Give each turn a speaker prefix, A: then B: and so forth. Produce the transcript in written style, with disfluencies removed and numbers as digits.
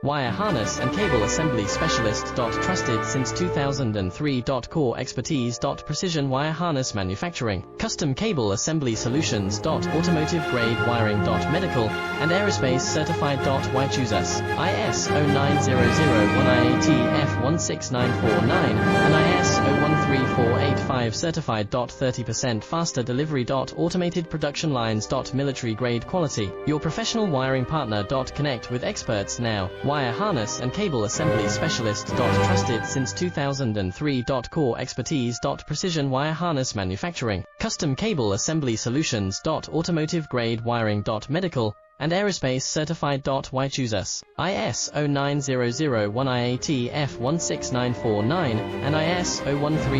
A: Wire harness and cable assembly specialist. Trusted since 2003. Core expertise. Precision wire harness manufacturing, custom cable assembly solutions. Automotive grade wiring. Medical and aerospace certified. Why choose us? IS 09001 IATF 16949 and IS 013485 certified. 30% faster delivery. Automated production lines. Military grade quality. Your professional wiring partner. Connect with experts now. Wire harness and cable assembly specialist. Trusted since 2003. Core expertise. Precision wire harness manufacturing, custom cable assembly solutions. Automotive grade wiring. Medical and aerospace certified. Why choose us? IS 09001 IATF 16949 and IS 013